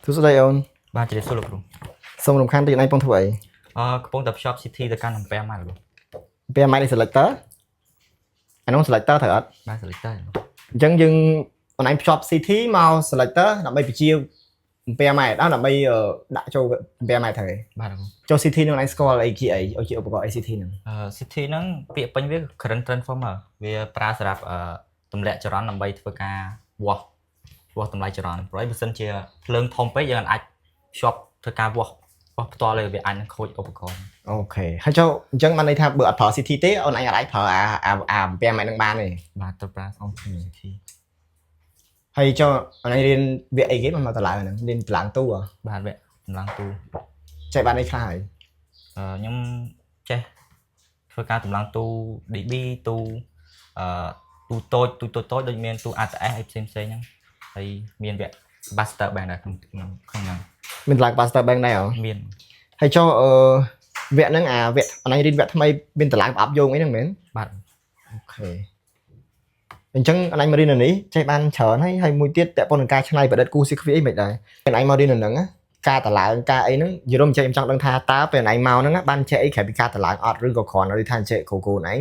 ទស្សន័យអូនបាទជ្រាបសួរលោកគ្រូសូមរំខានតិចណៃពងធ្វើអីកំពុងតែភ្ជាប់ CT ទៅកាន់7ម៉ាត់លោកពេលម៉ៃនេះ selector អានោះ selector ត្រូវអត់បាទ selector អញ្ចឹងយើងអូនឯងភ្ជាប់ CT មក selector ដើម្បីបញ្ជា7ម៉ែត្រដល់ដើម្បីដាក់ចូល7ម៉ែត្រត្រូវបាទចូល CT នឹងឯងស្គាល់អីជាអីឲ្យជាឧបករណ៍ ACT ហ្នឹងCT ហ្នឹងពាក្យពេញវា current transformer វាប្រើសម្រាប់ទម្លាក់ចរន្តដើម្បីធ្វើការវាស់តម្លៃចរន្តព្រោះបើសិនជាភ្លើងធំពេកយើងអាចភ្ជាប់ធ្វើការវាស់ផ្ទាល់เลยវាអាចនឹងខូចឧបករណ៍អូខេហើយចូលអញ្ចឹងបានន័យថាបើអត់ប្រើ CT ទេអូនឯងអាចប្រើអា7ម៉ែត្រនឹងបានទេបាទទៅប្រើអង្គ CT ហើយចូលអូនឯងរៀនវាអីគេមកតម្លើងហ្នឹងរៀនតម្លើងទូបាទវគ្គតម្លើងទូចេះបានអីខ្លះហើយខ្ញុំចេះធ្វើការតម្លើងទូ DB ទូទូតូចដូចមានទូ ATS អីផ្សេងហ្នឹងហើយមានវគ្គ capacitor bank ដែរក្នុងហ្នឹងមានតម្លើង capacitor bank ដែរហ៎មានហើយចូលវគ្គហ្នឹងវគ្គអូនឯងរៀនវគ្គថ្មីមានតម្លើងប្រអប់យោងអីហ្នឹងមែនបាទអូខេអញ្ចឹងអូនឯងមករៀននៅនេះចេះបានច្រើនហើយមួយទៀតពាក់ព័ន្ធនឹងការច្នៃប្រឌិតគូស៊ីគ្វីអីមិនដែរអូនឯងមករៀននៅហ្នឹងការតម្លើងការអីហ្នឹងយល់មិនចេះខ្ញុំចង់ដឹងថាតើពេលអូនឯងមកហ្នឹងបានចេះអីក្រៅពីការតម្លើងអត់ឬក៏គ្រាន់តែថាចេះគ្រូអូនឯង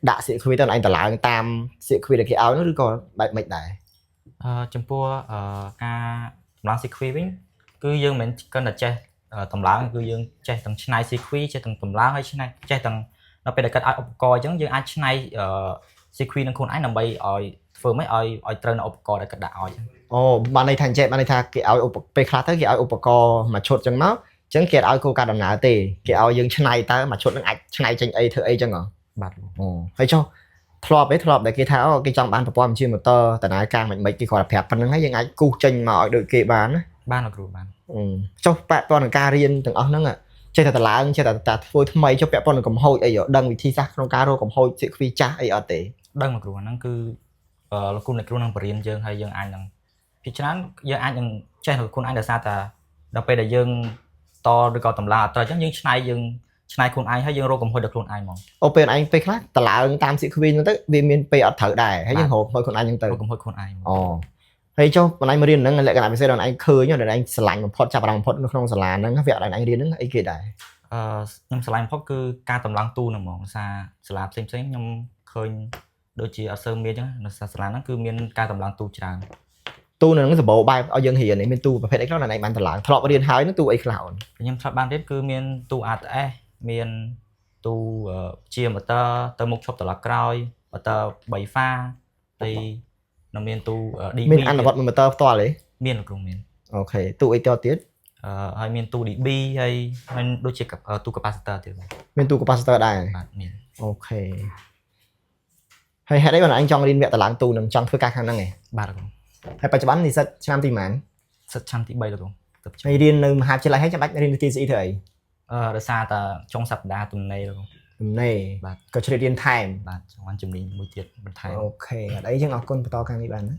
ដាក់ស៊ីគ្វីទៅអូនឯងតម្លើងតាមស៊ីគ្វីដែលគេឲ្យនោះឬក៏បែបមិនដែរចំពោះការតម្លើងស៊ីគ្វីវិញគឺយើងមិនគ្រាន់តែចេះតម្លើងគឺយើងចេះទាំងច្នៃស៊ីគ្វីចេះទាំងតម្លើងហើយច្នៃចេះទាំងដល់ពេលដែលគាត់ឲ្យឧបករណ៍អញ្ចឹងយើងអាចច្នៃស៊ីគ្វីនឹងខ្លួនឯងដើម្បីឲ្យធ្វើម៉េចឲ្យត្រូវនៅឧបករណ៍ដែលគាត់ដាក់ឲ្យអញ្ចឹងអូបានន័យថាចេះបានន័យថាគេឲ្យពេលខ្លះទៅគេឲ្យឧបករណ៍មួយឈុតអញ្ចឹងមកអញ្ចឹងគេអត់ឲ្យគោលការណ៍ដំណើរទេគេឲ្យយើងច្នៃតើមួយឈុតនឹងអាចច្នៃចេញអីធ្វើអីអញ្ចឹងហ៎បាទអូហើយចុះធ្លាប់ដែលគេថាអូគេចង់បានប្រព័ន្ធបញ្ជាម៉ូទ័រដំណើរការមិនគេគ្រាន់តែប្រាប់ប៉ុណ្្នឹងហើយយើងអាចគូសចេញមកឲ្យដូចគេបានណាបានលោកគ្រូបានចុះពាក់ព័ន្ធនឹងការរៀនទាំងអស់ហ្នឹងចេះតែតម្លើងចេះតែធ្វើថ្មីចុះពាក់ព័ន្ធនឹងកំហូចអីដឹងវិធីសាស្ត្រក្នុងការរកកំហូចស៊ីគ្វីចាស់អីអត់ទេដឹងលោកគ្រូហ្នឹងគឺលោកគ្រូនឹងបរៀនយើងហើយយើងអាចនឹងពីច្រើនយើងអាចនឹងចេះខ្លួនឯងដោយសារតែដល់ពេលដែលយើងតឬក៏តម្លើងអត់ត្រូវអញ្ចឹងយើងច្នៃខ្លួនឯងហើយយើងរកកំហុសដល់ខ្លួនឯងហ្មងអូពេលឯងពេលខ្លះតម្លើងតាមស៊ីគ្វីហ្នឹងទៅវាមានពេលអត់ត្រូវដែរហើយយើងរកកំហុសខ្លួនឯងហ្នឹងទៅរកកំហុសខ្លួនឯងអូហើយចុះបងឯងមករៀនហ្នឹងលក្ខណៈពិសេសដល់ឯងឃើញដល់ឯងស្រឡាញ់បំផុតចាប់អារម្មណ៍បំផុតនៅក្នុងសាលាហ្នឹងវាអត់ឯងរៀនហ្នឹងអីគេដែរខ្ញុំស្រឡាញ់បំផុតគឺការតម្លើងទូហ្នឹងហ្មងសារសាលាផ្សេងខ្ញុំឃើញដូចជាអត់សូវមានអញ្ចឹងនៅសាលាហ្នឹងគឺមានការតម្លើងទូច្រើនទូនៅហ្នឹងសម្បូរបែបឲ្យយើងរៀនមានទូប្រភេទអីខ្លះណែឯងបានតម្លើងធ្លាប់រៀនហើយនឹងទូអីខ្លះអូនខ្ញុំធ្លាប់បានរៀនគឺមានទូ ATS មានទូជាម៉ូទ័រទៅមុខឈប់ត្រឡប់ក្រោយម៉ូទ័រ3ហ្វាហើយនៅមានទូ DB មានអនុវត្តម៉ូទ័រផ្ទាល់ទេមានលោកគ្រូមានអូខេទូអីទៀតហើយមានទូ DB ហើយដូចជាទូ capacitor ទៀតមានទូ capacitor ដែរបាទមានអូខេហើយហេតុអីបងឯងចង់រៀនវគ្គតម្លើងទូនឹងចង់ធ្វើការខាងហ្នឹងឯងបាទលោកគ្រូហើយបច្ចុប្បន្ននិស្សិតឆ្នាំទីប៉ុន្មានសិតឆ្នាំទី3លោកគ្រូហើយរៀននៅមហាវិទ្យាល័យហើយចាំបាច់រៀន TCE ធ្វើអីដោយសារតែចុងសប្តាហ៍ទំនេរលោកគ្រូទំនេរបាទក៏ជ្រៀតរៀនថែមបាទចង់បានជំនាញមួយទៀតបន្ថែមអូខេអត់អីចឹងអរគុណបន្តខាងនេះបានណា